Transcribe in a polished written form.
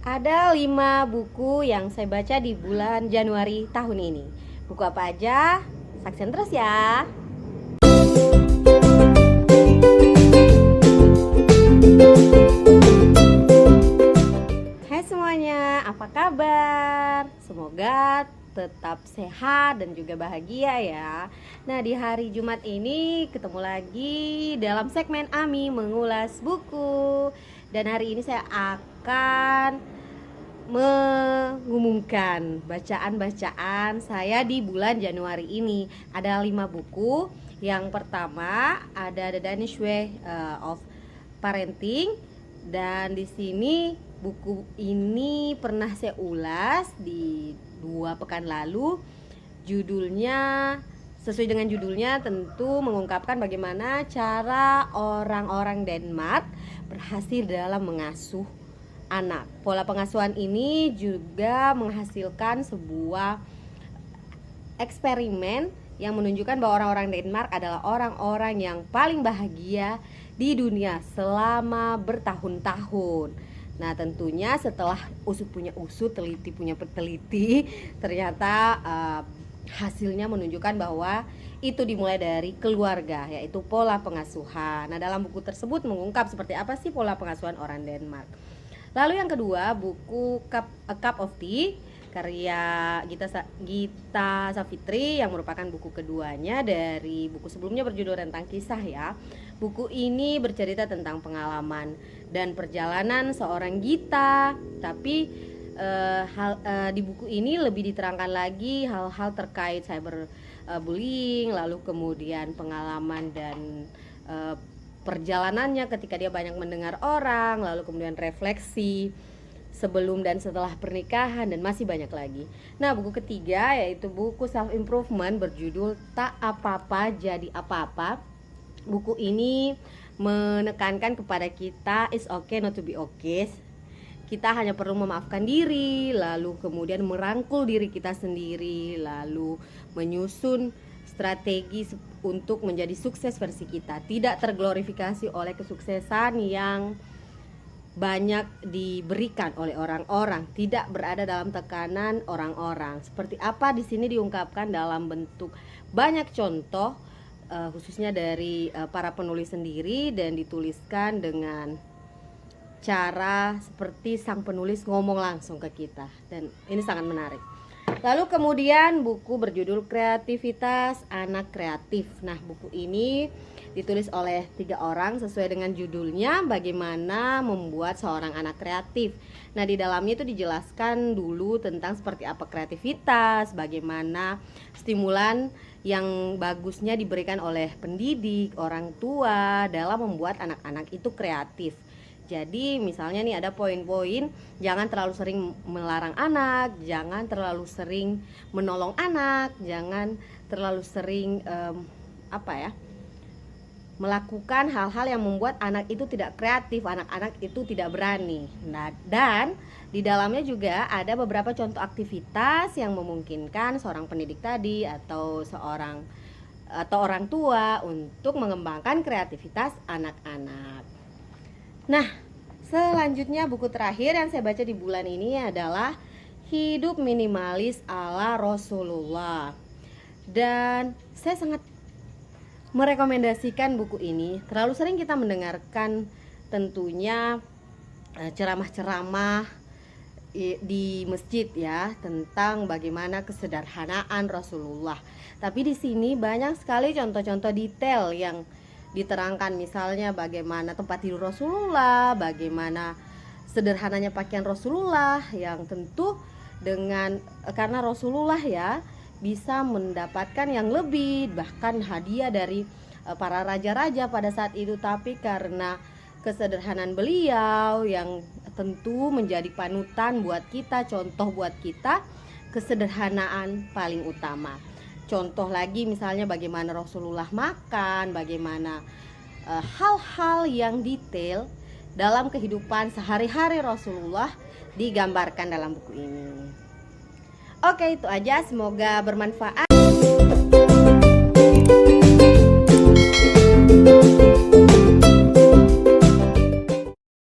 Ada 5 buku yang saya baca di bulan Januari tahun ini. Buku apa aja? Saksikan terus ya. Hai semuanya, apa kabar? Semoga tetap sehat dan juga bahagia ya. Nah, di hari Jumat ini ketemu lagi dalam segmen Ami mengulas buku. Dan hari ini saya akan mengumumkan bacaan-bacaan saya di bulan Januari ini. Ada 5 buku. Yang pertama ada The Danish Way of Parenting, dan di sini buku ini pernah saya ulas di 2 pekan lalu. Judulnya, sesuai dengan judulnya, tentu mengungkapkan bagaimana cara orang-orang Denmark berhasil dalam mengasuh anak. Pola pengasuhan ini juga menghasilkan sebuah eksperimen yang menunjukkan bahwa orang-orang Denmark adalah orang-orang yang paling bahagia di dunia selama bertahun-tahun. Nah, tentunya setelah usut punya usut, teliti punya teliti, ternyata hasilnya menunjukkan bahwa itu dimulai dari keluarga, yaitu pola pengasuhan. Nah, dalam buku tersebut mengungkap seperti apa sih pola pengasuhan orang Denmark. Lalu yang kedua, buku A Cup of Tea karya Gita Savitri, yang merupakan buku keduanya dari buku sebelumnya berjudul Rentang Kisah ya. Buku ini bercerita tentang pengalaman dan perjalanan seorang Gita, tapi di buku ini lebih diterangkan lagi hal-hal terkait cyberbullying, lalu kemudian pengalaman dan perjalanannya ketika dia banyak mendengar orang, lalu kemudian refleksi sebelum dan setelah pernikahan, dan masih banyak lagi. Nah, buku ketiga yaitu buku self improvement berjudul Tak Apa-apa Jadi Apa-apa. Buku ini menekankan kepada kita it's okay not to be okay. Kita hanya perlu memaafkan diri, lalu kemudian merangkul diri kita sendiri, lalu menyusun strategi untuk menjadi sukses versi kita, tidak terglorifikasi oleh kesuksesan yang banyak diberikan oleh orang-orang, tidak berada dalam tekanan orang-orang. Seperti apa di sini diungkapkan dalam bentuk banyak contoh, khususnya dari para penulis sendiri, dan dituliskan dengan cara seperti sang penulis ngomong langsung ke kita, dan ini sangat menarik. Lalu kemudian buku berjudul Kreativitas Anak Kreatif. Nah, buku ini ditulis oleh 3 orang sesuai dengan judulnya, bagaimana membuat seorang anak kreatif. Nah, di dalamnya itu dijelaskan dulu tentang seperti apa kreativitas, bagaimana stimulan yang bagusnya diberikan oleh pendidik, orang tua dalam membuat anak-anak itu kreatif. Jadi misalnya nih ada poin-poin, jangan terlalu sering melarang anak, jangan terlalu sering menolong anak, jangan terlalu sering melakukan hal-hal yang membuat anak itu tidak kreatif, anak-anak itu tidak berani. Nah, dan di dalamnya juga ada beberapa contoh aktivitas yang memungkinkan seorang pendidik tadi atau orang tua untuk mengembangkan kreativitas anak-anak. Nah, selanjutnya buku terakhir yang saya baca di bulan ini adalah Hidup Minimalis ala Rasulullah. Dan saya sangat merekomendasikan buku ini. Terlalu sering kita mendengarkan tentunya ceramah-ceramah di masjid ya, tentang bagaimana kesederhanaan Rasulullah. Tapi di sini banyak sekali contoh-contoh detail yang diterangkan, misalnya bagaimana tempat tidur Rasulullah, bagaimana sederhananya pakaian Rasulullah, yang tentu karena Rasulullah ya bisa mendapatkan yang lebih, bahkan hadiah dari para raja-raja pada saat itu, tapi karena kesederhanaan beliau yang tentu menjadi panutan buat kita, contoh buat kita, kesederhanaan paling utama. Contoh lagi misalnya bagaimana Rasulullah makan, bagaimana hal-hal yang detail dalam kehidupan sehari-hari Rasulullah digambarkan dalam buku ini. Oke, itu aja, semoga bermanfaat.